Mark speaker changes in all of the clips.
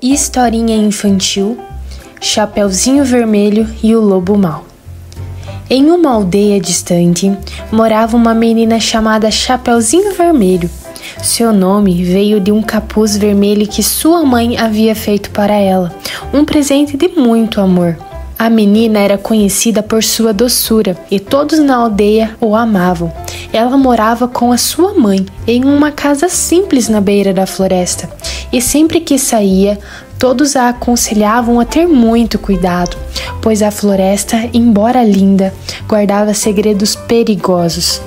Speaker 1: Historinha infantil, Chapeuzinho Vermelho e o Lobo Mau. Em uma aldeia distante, morava uma menina chamada Chapeuzinho Vermelho. Seu nome veio de um capuz vermelho que sua mãe havia feito para ela, um presente de muito amor. A menina era conhecida por sua doçura e todos na aldeia o amavam. Ela morava com a sua mãe em uma casa simples na beira da floresta e sempre que saía, todos a aconselhavam a ter muito cuidado, pois a floresta, embora linda, guardava segredos perigosos.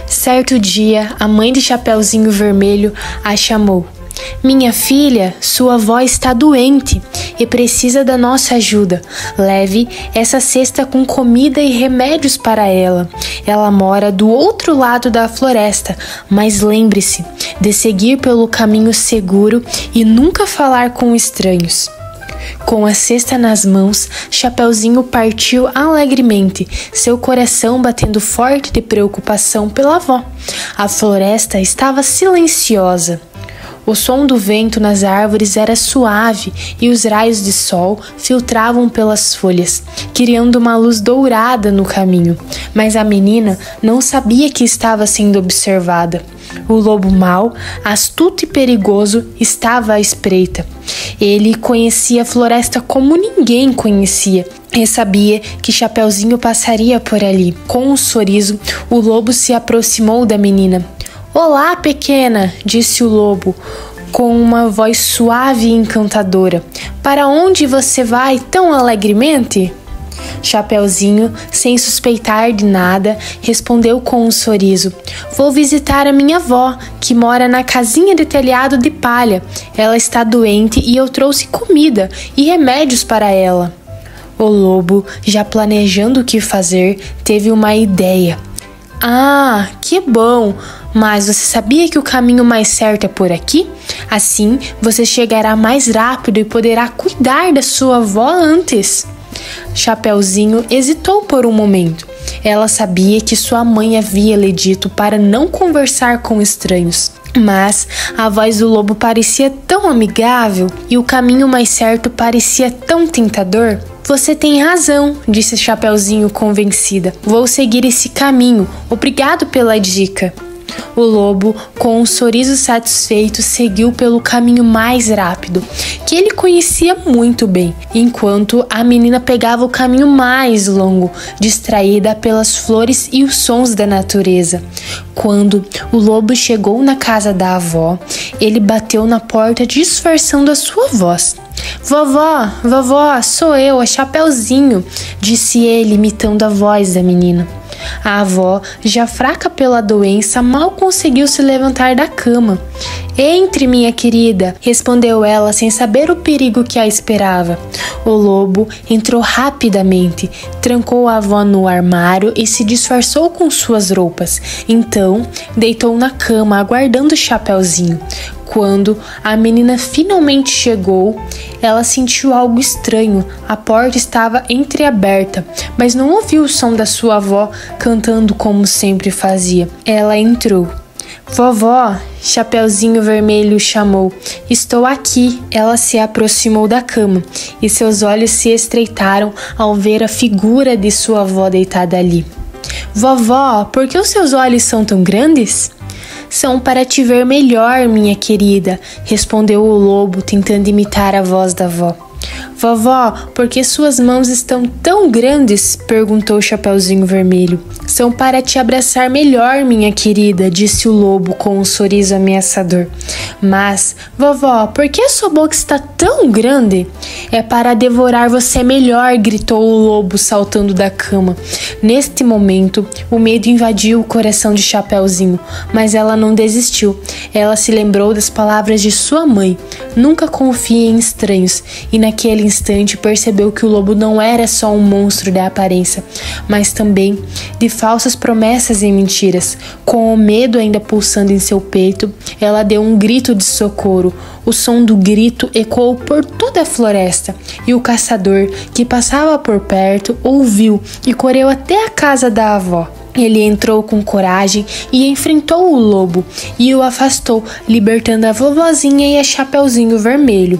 Speaker 1: Certo dia, a mãe de Chapeuzinho Vermelho a chamou. "Minha filha, sua avó está doente e precisa da nossa ajuda. Leve essa cesta com comida e remédios para ela. Ela mora do outro lado da floresta, mas lembre-se de seguir pelo caminho seguro e nunca falar com estranhos." Com a cesta nas mãos, Chapeuzinho partiu alegremente, seu coração batendo forte de preocupação pela avó. A floresta estava silenciosa. O som do vento nas árvores era suave e os raios de sol filtravam pelas folhas, criando uma luz dourada no caminho. Mas a menina não sabia que estava sendo observada. O lobo mau, astuto e perigoso, estava à espreita. Ele conhecia a floresta como ninguém conhecia e sabia que Chapeuzinho passaria por ali. Com um sorriso, o lobo se aproximou da menina. "Olá, pequena", disse o lobo, com uma voz suave e encantadora. "Para onde você vai tão alegremente?" Chapeuzinho, sem suspeitar de nada, respondeu com um sorriso. "Vou visitar a minha avó, que mora na casinha de telhado de palha. Ela está doente e eu trouxe comida e remédios para ela." O lobo, já planejando o que fazer, teve uma ideia. "Ah, que bom! Mas você sabia que o caminho mais certo é por aqui? Assim, você chegará mais rápido e poderá cuidar da sua avó antes." Chapeuzinho hesitou por um momento. Ela sabia que sua mãe havia lhe dito para não conversar com estranhos. Mas a voz do lobo parecia tão amigável e o caminho mais certo parecia tão tentador. "Você tem razão", disse Chapeuzinho convencida. "Vou seguir esse caminho. Obrigado pela dica." O lobo, com um sorriso satisfeito, seguiu pelo caminho mais rápido, que ele conhecia muito bem, enquanto a menina pegava o caminho mais longo, distraída pelas flores e os sons da natureza. Quando o lobo chegou na casa da avó, ele bateu na porta disfarçando a sua voz. Vovó, sou eu, a Chapeuzinho", disse ele, imitando a voz da menina. A avó, já fraca pela doença, mal conseguiu se levantar da cama. "Entre, minha querida", respondeu ela sem saber o perigo que a esperava. O lobo entrou rapidamente, trancou a avó no armário e se disfarçou com suas roupas. Então, deitou na cama, aguardando Chapeuzinho. Quando a menina finalmente chegou, ela sentiu algo estranho. A porta estava entreaberta, mas não ouviu o som da sua avó cantando como sempre fazia. Ela entrou. "Vovó", Chapeuzinho Vermelho chamou. "Estou aqui." Ela se aproximou da cama e seus olhos se estreitaram ao ver a figura de sua avó deitada ali. "Vovó, por que os seus olhos são tão grandes?" "São para te ver melhor, minha querida", respondeu o lobo, tentando imitar a voz da avó. "Vovó, por que suas mãos estão tão grandes?", perguntou o Chapeuzinho Vermelho. "São para te abraçar melhor, minha querida", disse o lobo com um sorriso ameaçador. "Mas, vovó, por que a sua boca está tão grande?" "É para devorar você melhor", gritou o lobo, saltando da cama. Neste momento, o medo invadiu o coração de Chapeuzinho, mas ela não desistiu. Ela se lembrou das palavras de sua mãe: "Nunca confie em estranhos", e naquele instante percebeu que o lobo não era só um monstro de aparência, mas também de falsas promessas e mentiras. Com o medo ainda pulsando em seu peito, ela deu um grito de socorro. O som do grito ecoou por toda a floresta, e o caçador, que passava por perto, ouviu e correu até a casa da avó. Ele entrou com coragem e enfrentou o lobo e o afastou, libertando a vovozinha e a Chapeuzinho Vermelho.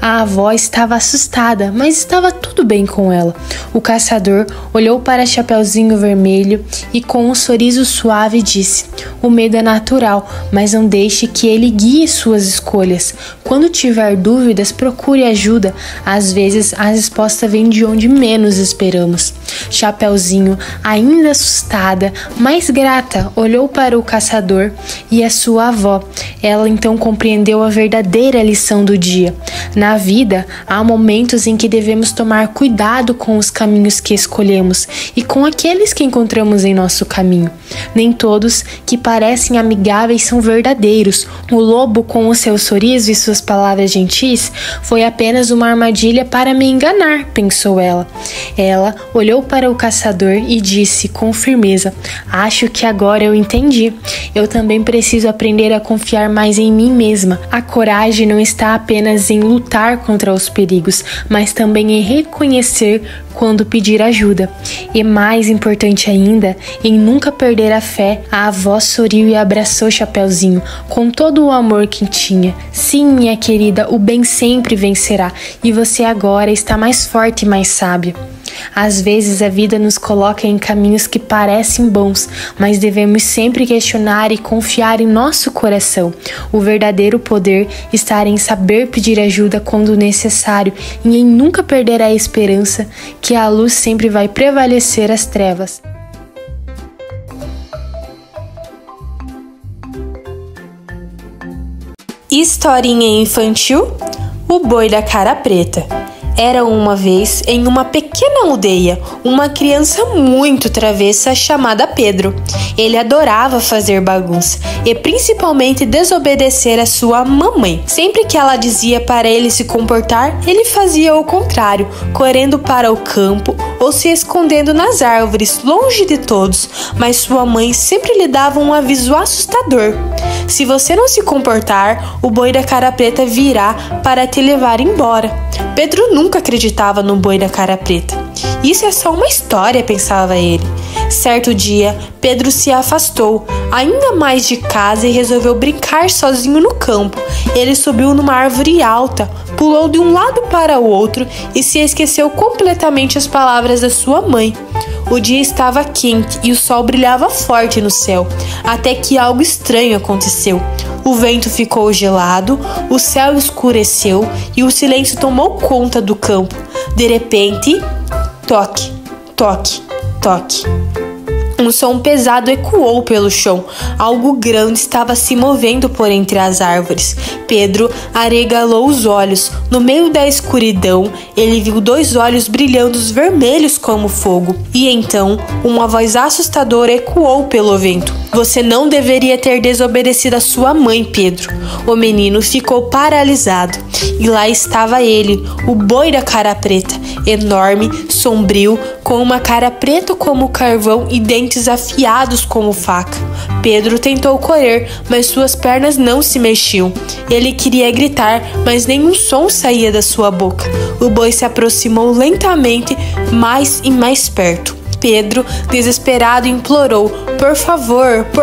Speaker 1: A avó estava assustada, mas estava tudo bem com ela. O caçador olhou para Chapeuzinho Vermelho e com um sorriso suave disse: "O medo é natural, mas não deixe que ele guie suas escolhas. Quando tiver dúvidas, procure ajuda. Às vezes, a resposta vem de onde menos esperamos." Chapeuzinho, ainda assustada, mas grata, olhou para o caçador e a sua avó. Ela então compreendeu a verdadeira lição do dia. Na vida, há momentos em que devemos tomar cuidado com os caminhos que escolhemos e com aqueles que encontramos em nosso caminho. Nem todos que parecem amigáveis são verdadeiros. O lobo, com o seu sorriso e suas palavras gentis, foi apenas uma armadilha para me enganar, pensou ela. Ela olhou para o caçador e disse com firmeza: "Acho que agora eu entendi. Eu também preciso aprender a confiar mais em mim mesma. A coragem não está apenas em lutar contra os perigos, mas também em reconhecer quando pedir ajuda. E mais importante ainda, em nunca perder a fé." A avó sorriu e abraçou Chapeuzinho com todo o amor que tinha. "Sim, minha querida, o bem sempre vencerá e você agora está mais forte e mais sábia." Às vezes a vida nos coloca em caminhos que parecem bons, mas devemos sempre questionar e confiar em nosso coração. O verdadeiro poder está em saber pedir ajuda quando necessário e em nunca perder a esperança que a luz sempre vai prevalecer às trevas. Historinha infantil: O Boi da Cara Preta. Era uma vez, em uma pequena aldeia, uma criança muito travessa chamada Pedro. Ele adorava fazer bagunça e principalmente desobedecer a sua mamãe. Sempre que ela dizia para ele se comportar, ele fazia o contrário, correndo para o campo ou se escondendo nas árvores, longe de todos, mas sua mãe sempre lhe dava um aviso assustador: "Se você não se comportar, o boi da cara preta virá para te levar embora." Pedro nunca acreditava no boi da cara preta. "Isso é só uma história", pensava ele. Certo dia, Pedro se afastou ainda mais de casa e resolveu brincar sozinho no campo. Ele subiu numa árvore alta, pulou de um lado para o outro e se esqueceu completamente as palavras da sua mãe. O dia estava quente e o sol brilhava forte no céu, até que algo estranho aconteceu. O vento ficou gelado, o céu escureceu e o silêncio tomou conta do campo. De repente, toque, toque, toque. Um som pesado ecoou pelo chão. Algo grande estava se movendo por entre as árvores. Pedro arregalou os olhos. No meio da escuridão, ele viu 2 olhos brilhando vermelhos como fogo. E então, uma voz assustadora ecoou pelo vento: "Você não deveria ter desobedecido a sua mãe, Pedro." O menino ficou paralisado. E lá estava ele, o boi da cara preta, enorme, sombrio, com uma cara preta como carvão e dentes afiados como faca. Pedro tentou correr, mas suas pernas não se mexiam. Ele queria gritar, mas nenhum som saía da sua boca. O boi se aproximou lentamente, mais e mais perto. Pedro, desesperado, implorou: por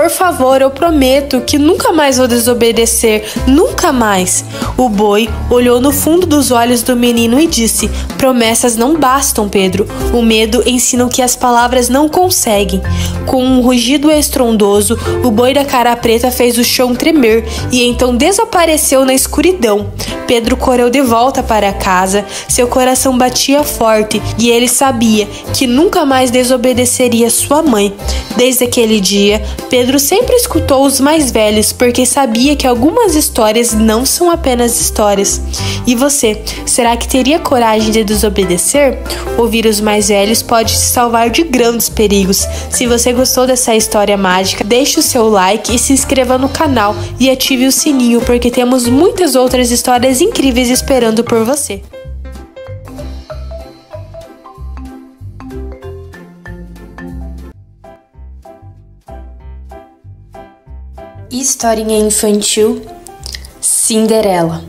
Speaker 1: favor, eu prometo que nunca mais vou desobedecer, nunca mais." O boi olhou no fundo dos olhos do menino e disse: "Promessas não bastam, Pedro. O medo ensina o que as palavras não conseguem." Com um rugido estrondoso, o boi da cara preta fez o chão tremer e então desapareceu na escuridão. Pedro correu de volta para casa. Seu coração batia forte e ele sabia que nunca mais desobedeceria sua mãe. Desde aquele dia, Pedro sempre escutou os mais velhos porque sabia que algumas histórias não são apenas histórias. E você, será que teria coragem de desobedecer? Ouvir os mais velhos pode te salvar de grandes perigos. Se você gostou dessa história mágica, deixe o seu like e se inscreva no canal e ative o sininho porque temos muitas outras histórias incríveis esperando por você. Historinha infantil: Cinderela.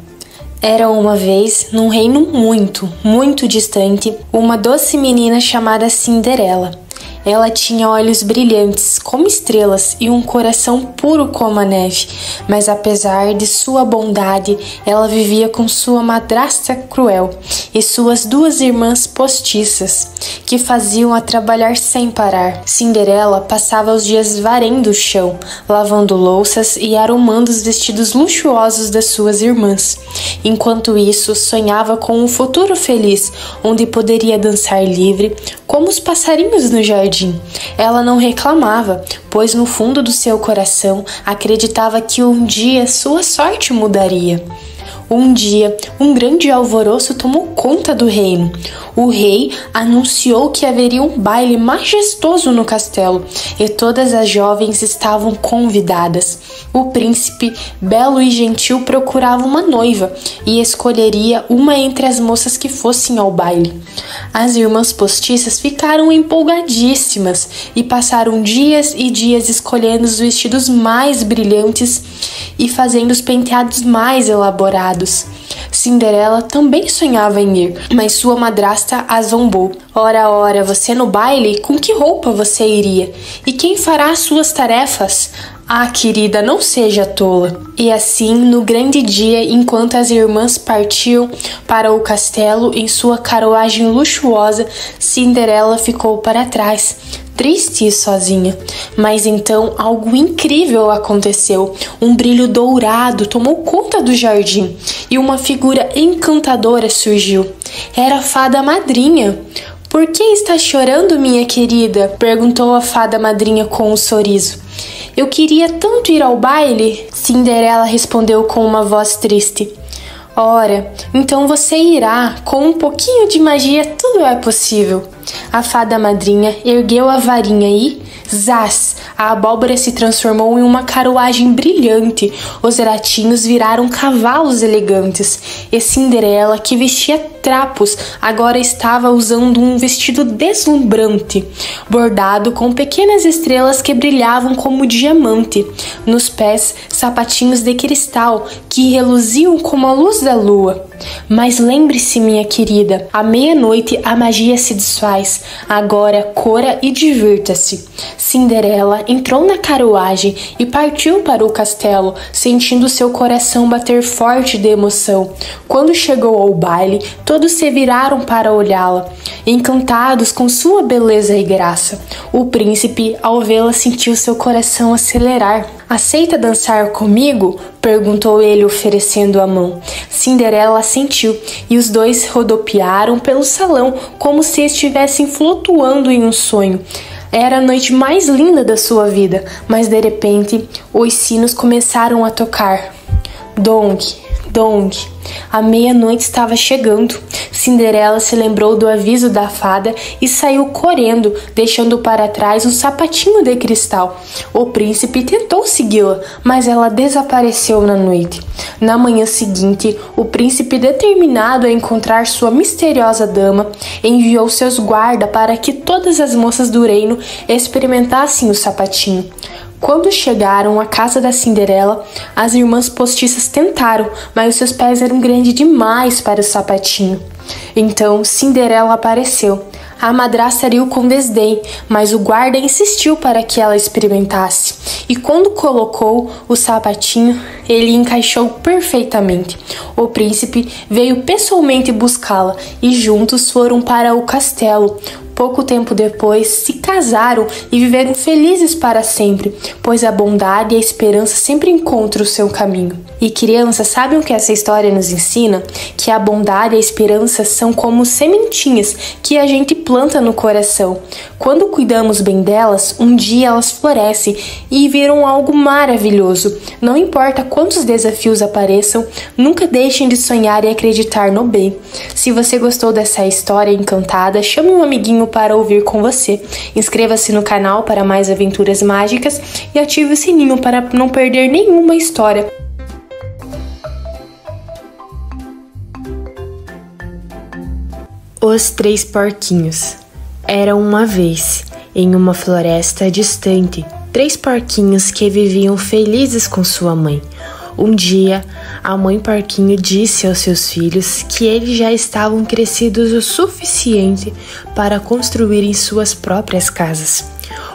Speaker 1: Era uma vez, num reino muito, muito distante, uma doce menina chamada Cinderela. Ela tinha olhos brilhantes como estrelas e um coração puro como a neve, mas apesar de sua bondade, ela vivia com sua madrasta cruel e suas duas irmãs postiças, que faziam-a trabalhar sem parar. Cinderela passava os dias varrendo o chão, lavando louças e arrumando os vestidos luxuosos das suas irmãs. Enquanto isso, sonhava com um futuro feliz, onde poderia dançar livre, como os passarinhos no jardim. Ela não reclamava, pois no fundo do seu coração acreditava que um dia sua sorte mudaria. Um dia, um grande alvoroço tomou conta do reino. O rei anunciou que haveria um baile majestoso no castelo e todas as jovens estavam convidadas. O príncipe, belo e gentil, procurava uma noiva e escolheria uma entre as moças que fossem ao baile. As irmãs postiças ficaram empolgadíssimas e passaram dias e dias escolhendo os vestidos mais brilhantes e fazendo os penteados mais elaborados. Cinderela também sonhava em ir, mas sua madrasta a zombou. Ora, você no baile? Com que roupa você iria? E quem fará as suas tarefas? Ah, querida, não seja tola. E assim, no grande dia, enquanto as irmãs partiam para o castelo em sua carruagem luxuosa, Cinderela ficou para trás, triste e sozinha. Mas então algo incrível aconteceu. Um brilho dourado tomou conta do jardim e uma figura encantadora surgiu. Era a fada madrinha. "Por que está chorando, minha querida?" perguntou a fada madrinha com um sorriso. "Eu queria tanto ir ao baile", Cinderela respondeu com uma voz triste. "Ora, então você irá. Com um pouquinho de magia tudo é possível." A fada madrinha ergueu a varinha e, zás, a abóbora se transformou em uma carruagem brilhante. Os ratinhos viraram cavalos elegantes. E Cinderela, que vestia trapos, agora estava usando um vestido deslumbrante, bordado com pequenas estrelas que brilhavam como diamante. Nos pés, sapatinhos de cristal que reluziam como a luz da lua. Mas lembre-se, minha querida, à meia-noite a magia se desfaz. Agora corra e divirta-se. Cinderela entrou na carruagem e partiu para o castelo, sentindo seu coração bater forte de emoção. Quando chegou ao baile, todos se viraram para olhá-la, encantados com sua beleza e graça. O príncipe, ao vê-la, sentiu seu coração acelerar. "Aceita dançar comigo?" perguntou ele, oferecendo a mão. Cinderela assentiu e os dois rodopiaram pelo salão como se estivessem flutuando em um sonho. Era a noite mais linda da sua vida, mas de repente os sinos começaram a tocar. Dong, dong. A meia-noite estava chegando. Cinderela se lembrou do aviso da fada e saiu correndo, deixando para trás um sapatinho de cristal. O príncipe tentou segui-la, mas ela desapareceu na noite. Na manhã seguinte, o príncipe, determinado a encontrar sua misteriosa dama, enviou seus guardas para que todas as moças do reino experimentassem o sapatinho. Quando chegaram à casa da Cinderela, as irmãs postiças tentaram, mas os seus pés eram grandes demais para o sapatinho. Então Cinderela apareceu. A madrasta riu com desdém, mas o guarda insistiu para que ela experimentasse. E quando colocou o sapatinho, ele encaixou perfeitamente. O príncipe veio pessoalmente buscá-la e juntos foram para o castelo. Pouco tempo depois, se casaram e viveram felizes para sempre, pois a bondade e a esperança sempre encontram o seu caminho. E crianças, sabem o que essa história nos ensina? Que a bondade e a esperança são como sementinhas que a gente planta no coração. Quando cuidamos bem delas, um dia elas florescem e viram algo maravilhoso. Não importa quantos desafios apareçam, nunca deixem de sonhar e acreditar no bem. Se você gostou dessa história encantada, chame um amiguinho para ouvir com você. Inscreva-se no canal para mais aventuras mágicas e ative o sininho para não perder nenhuma história. Os Três Porquinhos. Era uma vez, em uma floresta distante, 3 porquinhos que viviam felizes com sua mãe. Um dia, a mãe porquinho disse aos seus filhos que eles já estavam crescidos o suficiente para construírem suas próprias casas.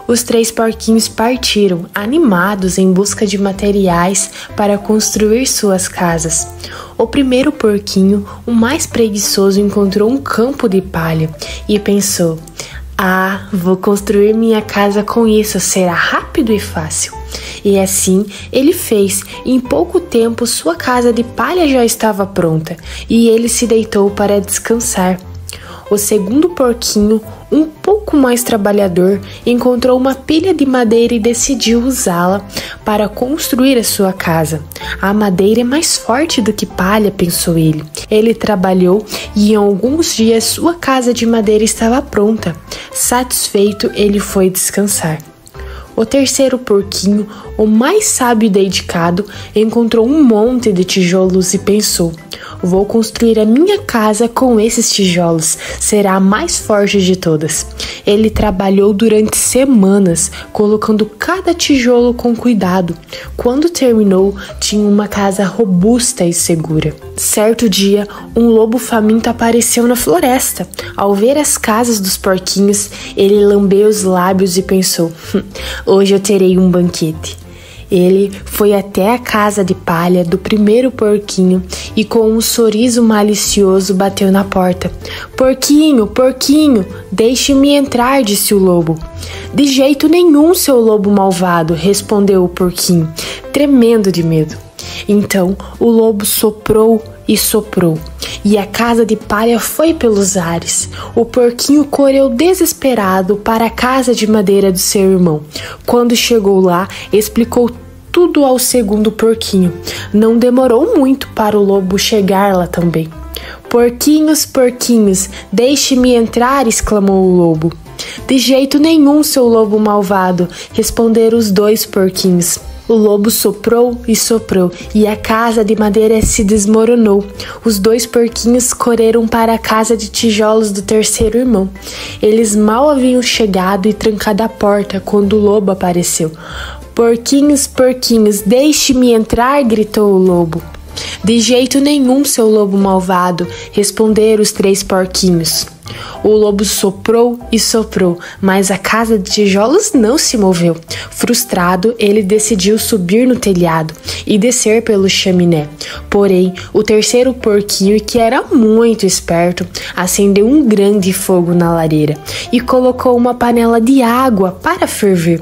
Speaker 1: Os 3 porquinhos partiram, animados em busca de materiais para construir suas casas. O primeiro porquinho, o mais preguiçoso, encontrou um campo de palha e pensou: "Ah, vou construir minha casa com isso, será rápido e fácil." E assim ele fez. Em pouco tempo, sua casa de palha já estava pronta e ele se deitou para descansar. O segundo porquinho, um pouco mais trabalhador, encontrou uma pilha de madeira e decidiu usá-la para construir a sua casa. A madeira é mais forte do que palha, pensou ele. Ele trabalhou e em alguns dias sua casa de madeira estava pronta. Satisfeito, ele foi descansar. O terceiro porquinho, o mais sábio e dedicado, encontrou um monte de tijolos e pensou: "Vou construir a minha casa com esses tijolos, será a mais forte de todas." Ele trabalhou durante semanas, colocando cada tijolo com cuidado. Quando terminou, tinha uma casa robusta e segura. Certo dia, um lobo faminto apareceu na floresta. Ao ver as casas dos porquinhos, ele lambeu os lábios e pensou: "Hoje eu terei um banquete." Ele foi até a casa de palha do primeiro porquinho e com um sorriso malicioso bateu na porta. "Porquinho, porquinho, deixe-me entrar", disse o lobo. "De jeito nenhum, seu lobo malvado", respondeu o porquinho, tremendo de medo. Então o lobo soprou e soprou, e a casa de palha foi pelos ares. O porquinho correu desesperado para a casa de madeira do seu irmão. Quando chegou lá, explicou tudo ao segundo porquinho. Não demorou muito para o lobo chegar lá também. "Porquinhos, porquinhos, deixe-me entrar", exclamou o lobo. "De jeito nenhum, seu lobo malvado", responderam os 2 porquinhos. O lobo soprou e soprou, e a casa de madeira se desmoronou. Os 2 porquinhos correram para a casa de tijolos do terceiro irmão. Eles mal haviam chegado e trancado a porta quando o lobo apareceu. "Porquinhos, porquinhos, deixe-me entrar", gritou o lobo. "De jeito nenhum, seu lobo malvado", responderam os 3 porquinhos. O lobo soprou e soprou, mas a casa de tijolos não se moveu. Frustrado, ele decidiu subir no telhado e descer pelo chaminé. Porém, o terceiro porquinho, que era muito esperto, acendeu um grande fogo na lareira e colocou uma panela de água para ferver.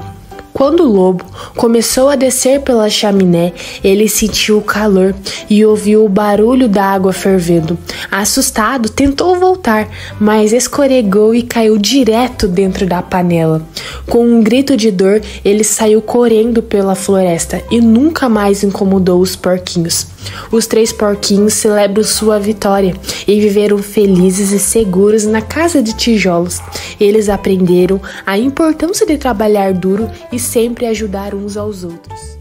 Speaker 1: Quando o lobo começou a descer pela chaminé, ele sentiu o calor e ouviu o barulho da água fervendo. Assustado, tentou voltar, mas escorregou e caiu direto dentro da panela. Com um grito de dor, ele saiu correndo pela floresta e nunca mais incomodou os porquinhos. Os 3 porquinhos celebram sua vitória e viveram felizes e seguros na casa de tijolos. Eles aprenderam a importância de trabalhar duro e sempre ajudar uns aos outros.